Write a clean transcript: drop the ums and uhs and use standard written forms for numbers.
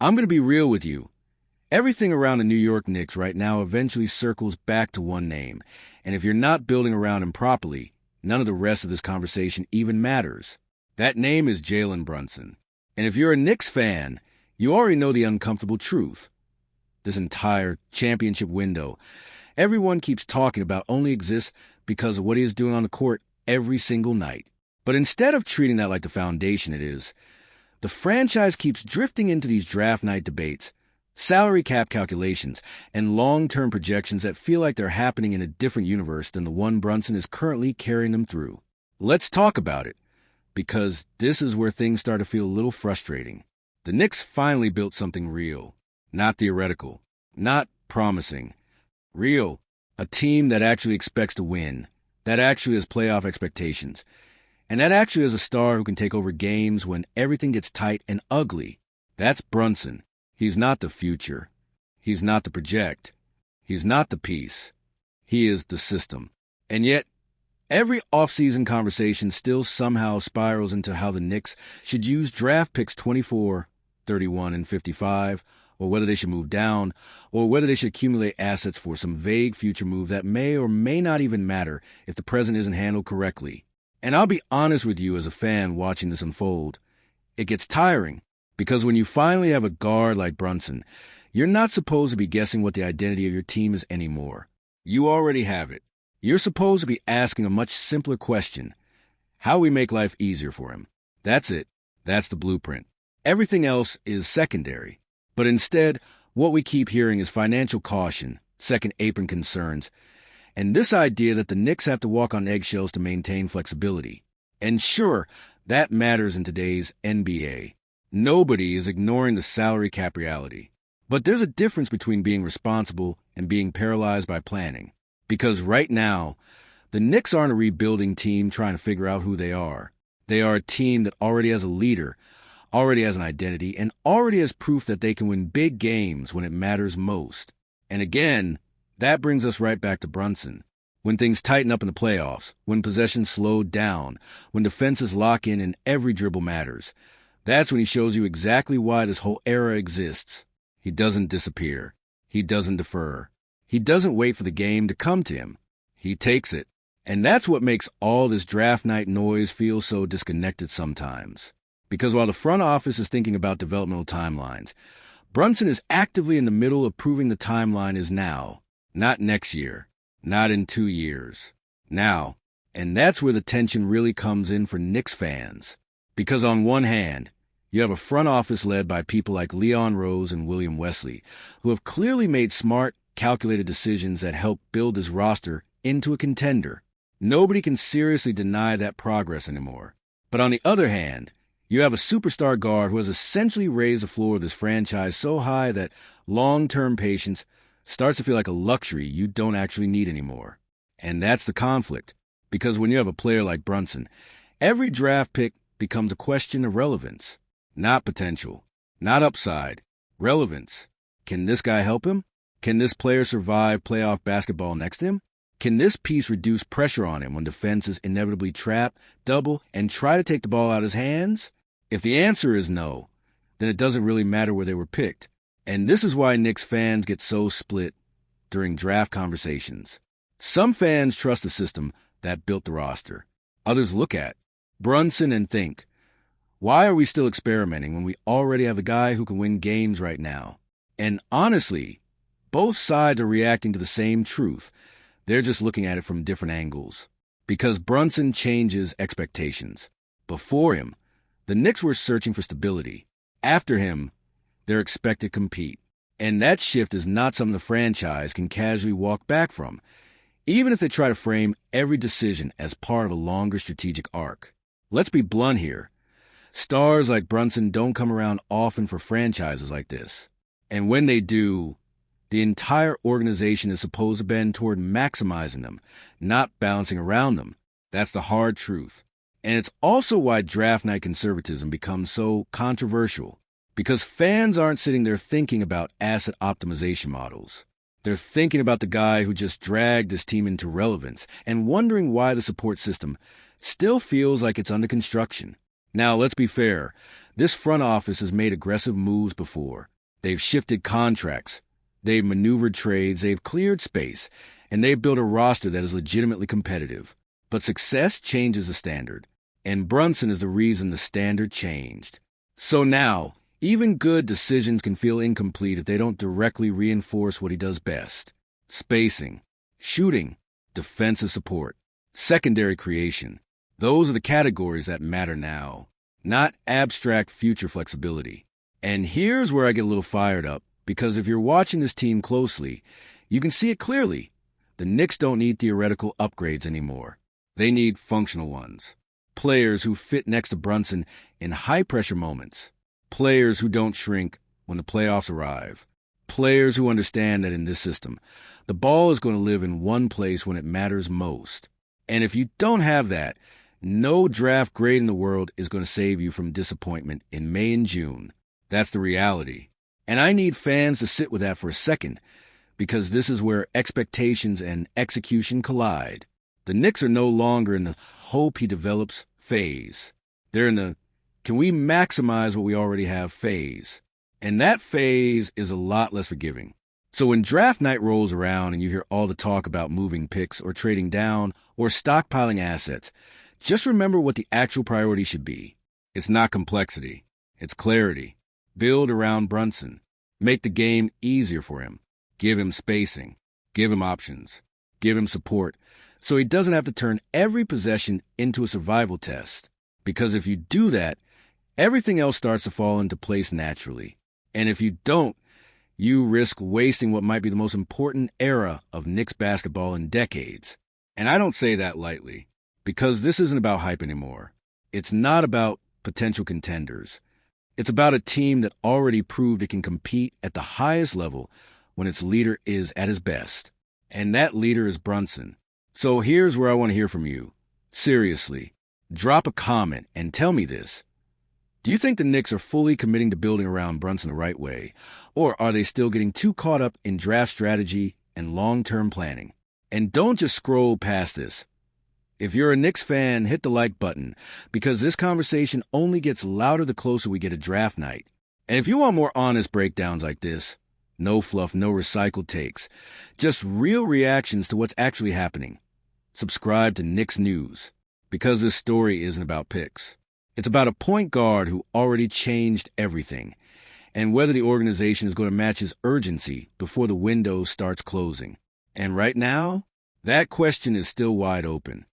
I'm going to be real with you. Everything around the New York Knicks right now eventually circles back to one name, and if you're not building around him properly, none of the rest of this conversation even matters. That name is Jalen Brunson. And if you're a Knicks fan, you already know the uncomfortable truth. This entire championship window, everyone keeps talking about only exists because of what he is doing on the court every single night. But instead of treating that like the foundation it is, the franchise keeps drifting into these draft night debates, salary cap calculations, and long-term projections that feel like they're happening in a different universe than the one Brunson is currently carrying them through. Let's talk about it, because this is where things start to feel a little frustrating. The Knicks finally built something real, not theoretical, not promising. Real, a team that actually expects to win, that actually has playoff expectations, and that actually has a star who can take over games when everything gets tight and ugly. That's Brunson. He's not the future. He's not the project. He's not the piece. He is the system. And yet, every offseason conversation still somehow spirals into how the Knicks should use draft picks 24, 31, and 55, or whether they should move down, or whether they should accumulate assets for some vague future move that may or may not even matter if the present isn't handled correctly. And I'll be honest with you as a fan watching this unfold. It gets tiring. Because when you finally have a guard like Brunson, you're not supposed to be guessing what the identity of your team is anymore. You already have it. You're supposed to be asking a much simpler question. How we make life easier for him. That's it. That's the blueprint. Everything else is secondary. But instead, what we keep hearing is financial caution, second apron concerns, and this idea that the Knicks have to walk on eggshells to maintain flexibility. And sure, that matters in today's NBA. Nobody is ignoring the salary cap reality. But there's a difference between being responsible and being paralyzed by planning. Because right now, the Knicks aren't a rebuilding team trying to figure out who they are. They are a team that already has a leader, already has an identity, and already has proof that they can win big games when it matters most. And again, that brings us right back to Brunson. When things tighten up in the playoffs, when possessions slow down, when defenses lock in and every dribble matters, that's when he shows you exactly why this whole era exists. He doesn't disappear. He doesn't defer. He doesn't wait for the game to come to him. He takes it. And that's what makes all this draft night noise feel so disconnected sometimes. Because while the front office is thinking about developmental timelines, Brunson is actively in the middle of proving the timeline is now, not next year, not in 2 years. Now. And that's where the tension really comes in for Knicks fans. Because on one hand, you have a front office led by people like Leon Rose and William Wesley, who have clearly made smart, calculated decisions that help build this roster into a contender. Nobody can seriously deny that progress anymore. But on the other hand, you have a superstar guard who has essentially raised the floor of this franchise so high that long-term patience starts to feel like a luxury you don't actually need anymore. And that's the conflict. Because when you have a player like Brunson, every draft pick becomes a question of relevance. Not potential, not upside, relevance. Can this guy help him? Can this player survive playoff basketball next to him? Can this piece reduce pressure on him when defenses inevitably trap, double, and try to take the ball out of his hands? If the answer is no, then it doesn't really matter where they were picked. And this is why Knicks fans get so split during draft conversations. Some fans trust the system that built the roster. Others look at Brunson and think, why are we still experimenting when we already have a guy who can win games right now? And honestly, both sides are reacting to the same truth. They're just looking at it from different angles. Because Brunson changes expectations. Before him, the Knicks were searching for stability. After him, they're expected to compete. And that shift is not something the franchise can casually walk back from, even if they try to frame every decision as part of a longer strategic arc. Let's be blunt here. Stars like Brunson don't come around often for franchises like this. And when they do, the entire organization is supposed to bend toward maximizing them, not bouncing around them. That's the hard truth. And it's also why draft night conservatism becomes so controversial. Because fans aren't sitting there thinking about asset optimization models. They're thinking about the guy who just dragged this team into relevance and wondering why the support system still feels like it's under construction. Now, let's be fair. This front office has made aggressive moves before. They've shifted contracts. They've maneuvered trades. They've cleared space. And they've built a roster that is legitimately competitive. But success changes the standard. And Brunson is the reason the standard changed. So now, even good decisions can feel incomplete if they don't directly reinforce what he does best. Spacing, shooting, defensive support, secondary creation. Those are the categories that matter now, not abstract future flexibility. And here's where I get a little fired up, because if you're watching this team closely, you can see it clearly. The Knicks don't need theoretical upgrades anymore. They need functional ones. Players who fit next to Brunson in high-pressure moments. Players who don't shrink when the playoffs arrive. Players who understand that in this system, the ball is going to live in one place when it matters most. And if you don't have that, no draft grade in the world is going to save you from disappointment in May and June. That's the reality. And I need fans to sit with that for a second, because this is where expectations and execution collide. The Knicks are no longer in the hope he develops phase. They're in the can we maximize what we already have phase. And that phase is a lot less forgiving. So when draft night rolls around and you hear all the talk about moving picks or trading down or stockpiling assets, just remember what the actual priority should be. It's not complexity. It's clarity. Build around Brunson. Make the game easier for him. Give him spacing. Give him options. Give him support, so he doesn't have to turn every possession into a survival test. Because if you do that, everything else starts to fall into place naturally. And if you don't, you risk wasting what might be the most important era of Knicks basketball in decades. And I don't say that lightly, because this isn't about hype anymore. It's not about potential contenders. It's about a team that already proved it can compete at the highest level when its leader is at his best. And that leader is Brunson. So here's where I want to hear from you. Seriously, drop a comment and tell me this. Do you think the Knicks are fully committing to building around Brunson the right way, or are they still getting too caught up in draft strategy and long-term planning? And don't just scroll past this. If you're a Knicks fan, hit the like button, because this conversation only gets louder the closer we get to draft night. And if you want more honest breakdowns like this, no fluff, no recycled takes, just real reactions to what's actually happening, subscribe to Knicks News, because this story isn't about picks. It's about a point guard who already changed everything, and whether the organization is going to match his urgency before the window starts closing. And right now, that question is still wide open.